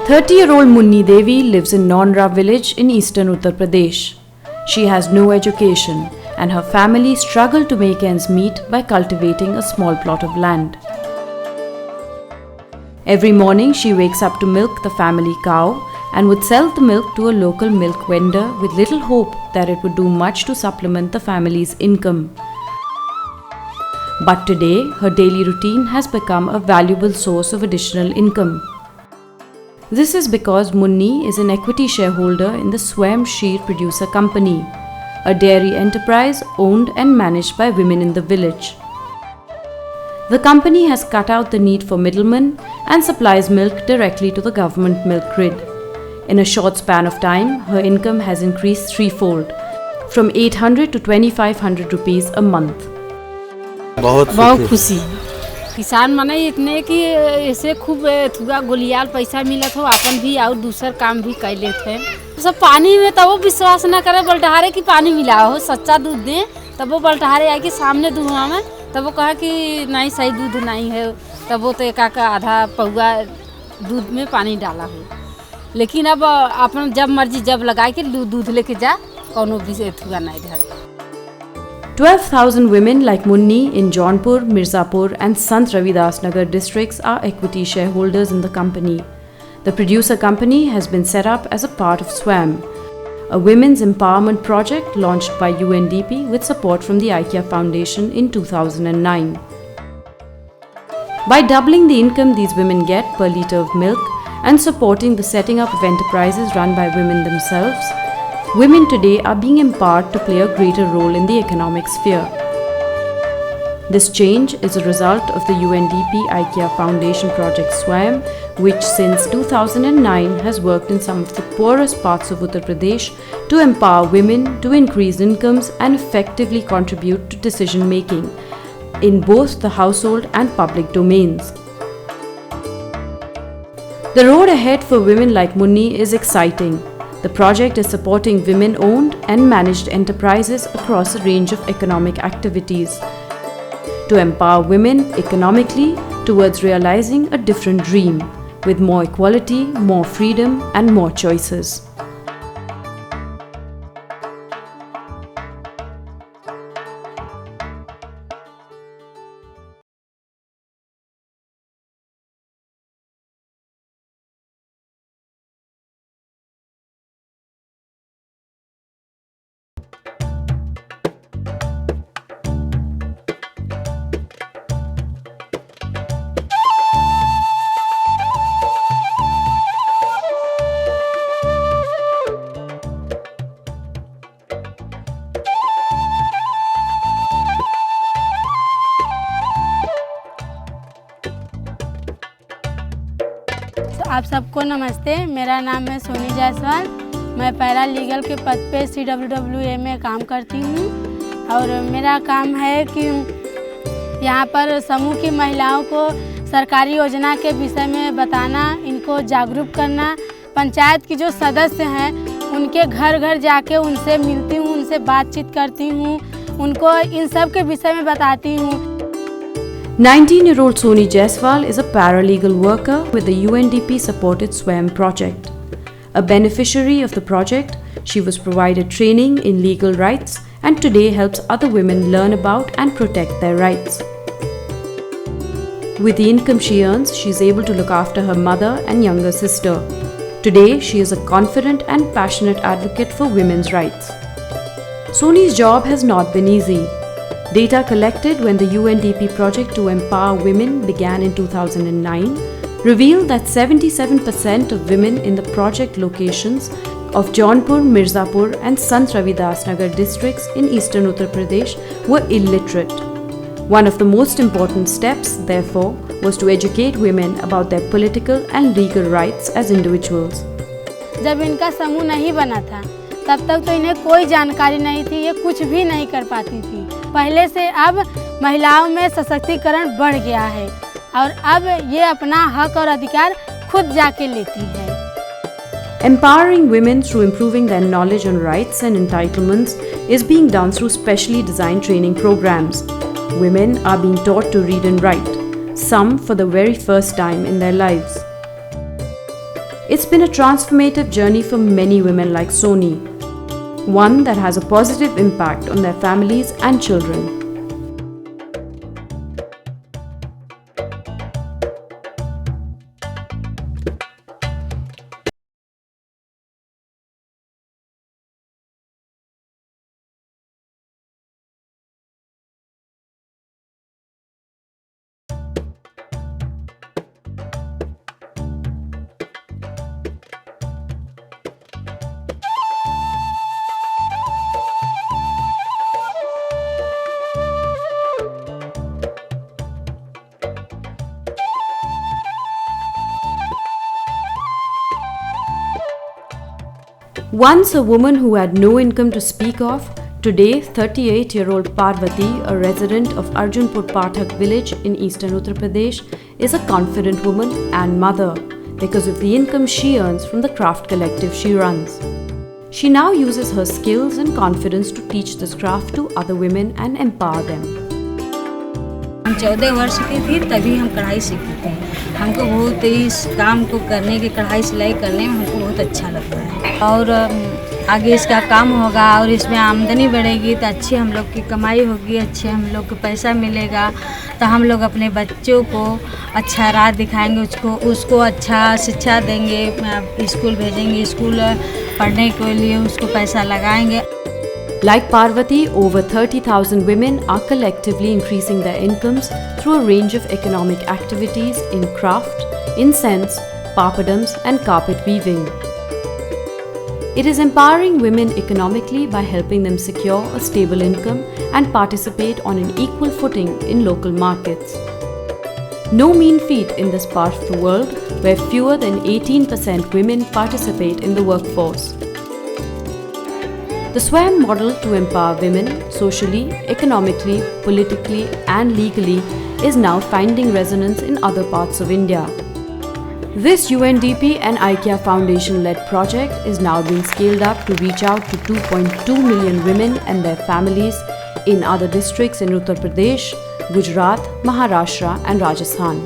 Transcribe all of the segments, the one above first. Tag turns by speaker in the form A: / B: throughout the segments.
A: 30-year-old Munni Devi lives in Nonra village in eastern Uttar Pradesh. She has no education and her family struggle to make ends meet by cultivating a small plot of land. Every morning she wakes up to milk the family cow and would sell the milk to a local milk vendor with little hope that it would do much to supplement the family's income. But today, her daily routine has become a valuable source of additional income. This is because Munni is an equity shareholder in the Swayam Sheer Producer Company, a dairy enterprise owned and managed by women in the village. The company has cut out the need for middlemen and supplies milk directly to the government milk grid. In a short span of time, her income has increased threefold, from 800 to 2500 rupees a month.
B: बहुत खुशी किसान मने इतने कि ऐसे खूब थुआ गोलियाल पैसा मिलत हो अपन भी और दूसर काम भी कर लेते हैं। सब पानी में तब वो विश्वास ना करे बल्टहारे की पानी मिला हो सच्चा दूध दे तब वो बल्टहारे आए कि सामने दुआ में तब वो कहा कि नहीं सही दूध नहीं है तब वो तो एक आधा पौआ दूध में पानी डाला हो। लेकिन अब अपन जब मर्जी जब लगाए कि दूध लेके जा कोनो भी थुआ नहीं धर।
A: 12,000 women like Munni in Jaunpur, Mirzapur and Sant Ravidas Nagar districts are equity shareholders in the company. The producer company has been set up as a part of SWAM, a women's empowerment project launched by UNDP with support from the IKEA Foundation in 2009. By doubling the income these women get per litre of milk and supporting the setting up of enterprises run by women themselves, women today are being empowered to play a greater role in the economic sphere. This change is a result of the UNDP IKEA Foundation project SWAYAM, which since 2009 has worked in some of the poorest parts of Uttar Pradesh to empower women to increase incomes and effectively contribute to decision making in both the household and public domains. The road ahead for women like Munni is exciting. The project is supporting women-owned and managed enterprises across a range of economic activities to empower women economically towards realizing a different dream with more equality, more freedom and more choices.
C: आप सबको नमस्ते। मेरा नाम है सोनी जायसवाल। मैं para legal के पद पे CWWA में काम करती हूँ और मेरा काम है कि यहाँ पर समूह की महिलाओं को सरकारी योजना के विषय में बताना, इनको जागरूक करना। पंचायत की जो सदस्य हैं उनके घर घर जाके उनसे मिलती हूँ, उनसे बातचीत करती हूँ, उनको इन सब के विषय में बताती हूँ।
A: 19-year-old Soni Jaiswal is a paralegal worker with the UNDP-supported SWAYAM project. A beneficiary of the project, she was provided training in legal rights and today helps other women learn about and protect their rights. With the income she earns, she is able to look after her mother and younger sister. Today, she is a confident and passionate advocate for women's rights. Soni's job has not been easy. Data collected when the UNDP project to empower women began in 2009 revealed that 77% of women in the project locations of Jaunpur, Mirzapur and Sant Ravidas Nagar districts in eastern Uttar Pradesh were illiterate. One of the most important steps, therefore, was to educate women about their political and legal rights as individuals.
C: जब इनका समूह नहीं बना था तब तक तो इन्हें कोई जानकारी नहीं थी, ये कुछ भी नहीं कर पाती थी। पहले से अब महिलाओं में सशक्तिकरण बढ़ गया है और अब ये अपना हक और अधिकार खुद जाके लेती है।
A: Empowering women through improving their knowledge on rights and entitlements is being done through specially designed training programs. Women are being taught to read and write, some for the very first time in their lives. It's been a transformative journey for many women like Soni, one that has a positive impact on their families and children. Once a woman who had no income to speak of, today 38-year-old Parvati, a resident of Arjunpur Pathak village in eastern Uttar Pradesh, is a confident woman and mother because of the income she earns from the craft collective she runs. She now uses her skills and confidence to teach this craft to other women and empower them.
D: हम 14 वर्ष की थी तभी हम कढ़ाई सीखते थे। हमको बहुत इस काम को करने के कढ़ाई सिलाई करने में हमको बहुत अच्छा लगता है और आगे इसका काम होगा और इसमें आमदनी बढ़ेगी तो अच्छी हम लोग की कमाई होगी, अच्छे हम लोग को पैसा मिलेगा तो हम लोग अपने बच्चों को अच्छा राह दिखाएंगे, उसको अच्छा शिक्षा देंगे, स्कूल भेजेंगे, स्कूल पढ़ने के लिए उसको पैसा लगाएंगे।
A: Like Parvati, over 30,000 women are collectively increasing their incomes through a range of economic activities in craft, incense, papadams and carpet weaving. It is empowering women economically by helping them secure a stable income and participate on an equal footing in local markets. No mean feat in this part of the world where fewer than 18% women participate in the workforce. The SWAYAM model to empower women socially, economically, politically and legally is now finding resonance in other parts of India. This UNDP and IKEA Foundation-led project is now being scaled up to reach out to 2.2 million women and their families in other districts in Uttar Pradesh, Gujarat, Maharashtra and Rajasthan.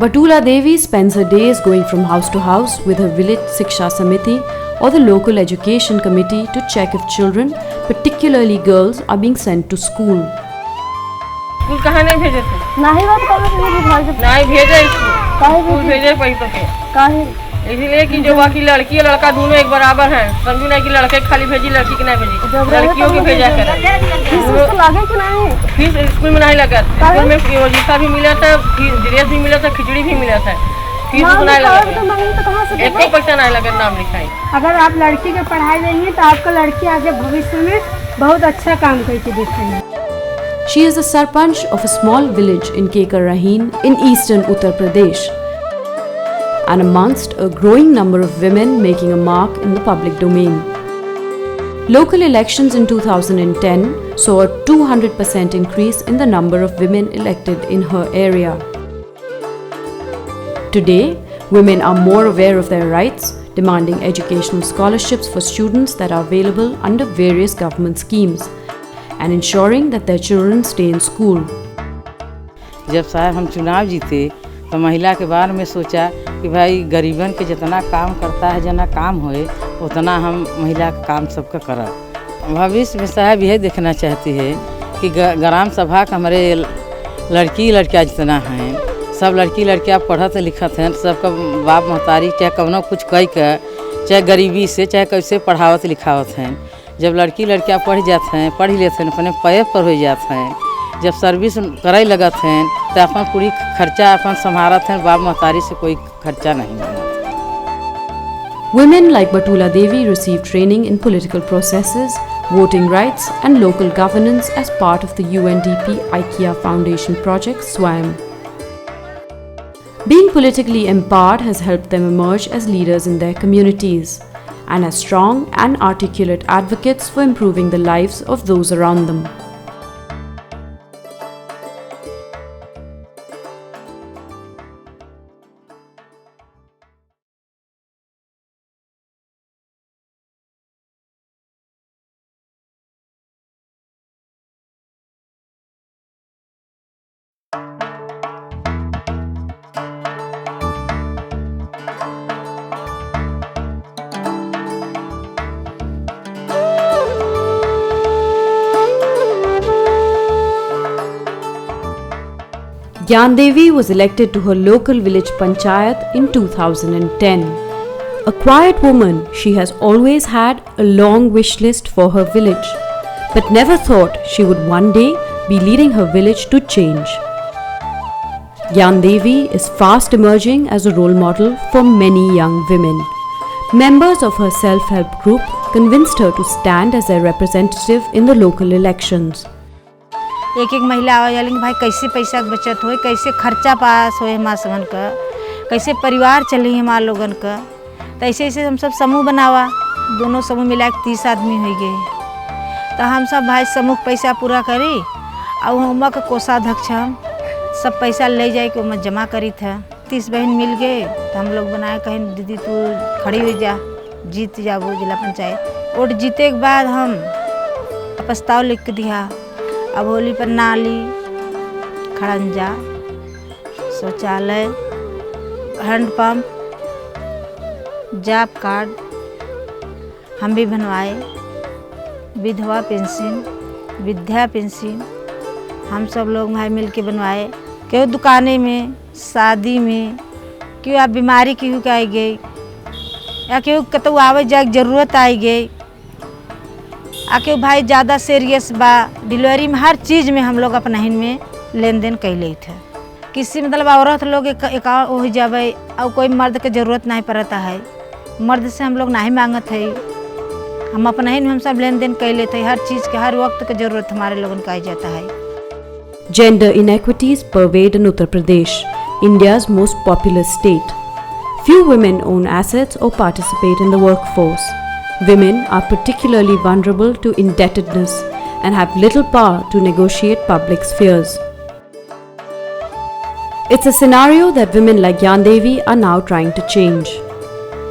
A: Batula Devi spends her days going from house to house with her village Siksha Samiti or the local education committee to check if children, particularly girls, are being sent to school.
E: School कहाँ नहीं भेजे थे?
C: नहीं बात कर
E: नहीं भेजे school भेजे पैसे के
C: काहे
E: इसलिए कि जो बाकी लड़की और लड़का दोनों एक बराबर हैं, समझू नहीं कि लड़के खाली भेजी लड़की की नहीं भेजी, लड़कियों की भेजा कर।
C: फीस लागे कि नहीं?
E: फीस स्कूल में नहीं लगा, स्कूल में वजीफा भी मिला था, ड्रेस भी मिला था, खिचड़ी भी मिला था, फीस तो नहीं लगा, एक पैसा नहीं लगा नाम लिखाई।
C: अगर आप लड़की के पढ़ाई देंगे तो आपका लड़की आगे भविष्य में बहुत अच्छा काम करके दिखेगी।
A: She is the Sarpanch of a small village in Kekar Raheen in eastern Uttar Pradesh, and amongst a growing number of women making a mark in the public domain. Local elections in 2010 saw a 200% increase in the number of women elected in her area. Today, women are more aware of their rights, demanding educational scholarships for students that are available under various government schemes, and ensuring that their children stay in school.
F: जब साहब हम चुनाव जीते तो महिला के बारे में सोचा कि भाई गरीबन के जितना काम करता है जना काम होए उतना हम महिला का काम सबका करब। भविष्य में साहब यह देखना चाहती है कि ग्राम सभा का हमारे लड़की लड़कियाँ जितना हैं सब लड़की लड़कियाँ पढ़त लिखत हैं, सबका बाप महतारी चाहे कौनो कुछ कई के चाहे गरीबी से चाहे कैसे पढ़ावत लिखावत हैं। जब लड़की लड़कियाँ पढ़ जाते हैं पढ़ लेते हैं अपने पैर पर हो जाते हैं, जब सर्विस करे लगत हैं तो अपन पूरी खर्चा अपन संभालत हैं, बाप महतारी से कोई खर्चा नहीं मिलता।
A: Women like Batula Devi received training in political processes, voting rights and local governance as part of the UNDP IKEA Foundation project SWAYAM. Being politically empowered has helped them emerge as leaders in their communities and as strong and articulate advocates for improving the lives of those around them. Gyan Devi was elected to her local village panchayat in 2010. A quiet woman, she has always had a long wish list for her village, but never thought she would one day be leading her village to change. Gyan Devi is fast emerging as a role model for many young women. Members of her self-help group convinced her to stand as their representative in the local elections.
G: एक एक महिला आवाज आली कि भाई कैसे पैसा के बचत हो, कैसे खर्चा पास हो हमार सबन का, कैसे परिवार चली हमार लोगन का। तो ऐसे ऐसे हम सब समूह बनावा, दोनों समूह मिला के 30 आदमी हो गए। तो हम सब भाई समूह पैसा पूरा करी और हम का कोषाध्यक्ष हम सब पैसा ले जाए कि मैं जमा करी था। 30 बहन मिल गए तो हम लोग बनाए, कहीं दीदी तू खड़ी हो जा, जीत जाबो जिला पंचायत। वोट जीते के बाद हम प्रस्ताव लिख के दिया। अब होली पर नाली, खड़ंजा, शौचालय, हैंडपम्प, जॉब कार्ड हम भी बनवाए, विधवा पेंशन, विद्या पेंशन हम सब लोग भाई मिल के बनवाए। क्यों दुकाने में, शादी में, क्यों आप बीमारी क्यों आई गई या क्यों कतो आवे जाए जरूरत आई गई, आके भाई ज़्यादा सीरियस बा डिलीवरी में, हर चीज़ में हम लोग अपना हिन में लेन देन कर ले थे। किसी मतलब औरत लोग एक हो जावे और कोई मर्द के ज़रूरत नहीं पड़ता है, मर्द से हम लोग नहीं मांगत है, हम अपना हिन में हम सब लेन देन कर लेते हैं। हर चीज़ के हर वक्त की ज़रूरत हमारे लोगों का आ जाता है।
A: Gender inequities pervade in Uttar Pradesh, India's most populous state. Few women own assets or participate in the workforce. Women are particularly vulnerable to indebtedness and have little power to negotiate public spheres. It's a scenario that women like Gyan Devi are now trying to change.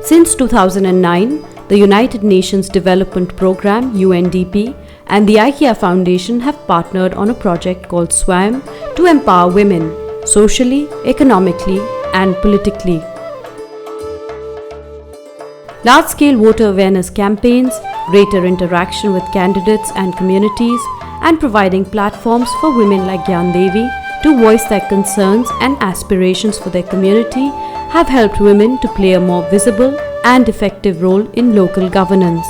A: Since 2009, the United Nations Development Programme (UNDP) and the IKEA Foundation have partnered on a project called SWAYAM to empower women socially, economically, and politically. Large-scale voter awareness campaigns, greater interaction with candidates and communities, and providing platforms for women like Gyan Devi to voice their concerns and aspirations for their community have helped women to play a more visible and effective role in local governance.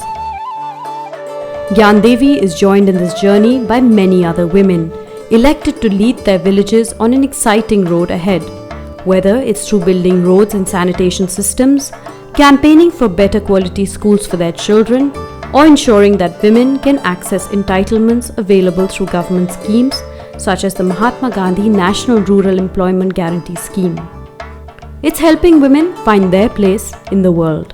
A: Gyan Devi is joined in this journey by many other women, elected to lead their villages on an exciting road ahead, whether it's through building roads and sanitation systems, campaigning for better quality schools for their children, or ensuring that women can access entitlements available through government schemes such as the Mahatma Gandhi National Rural Employment Guarantee Scheme. It's helping women find their place in the world.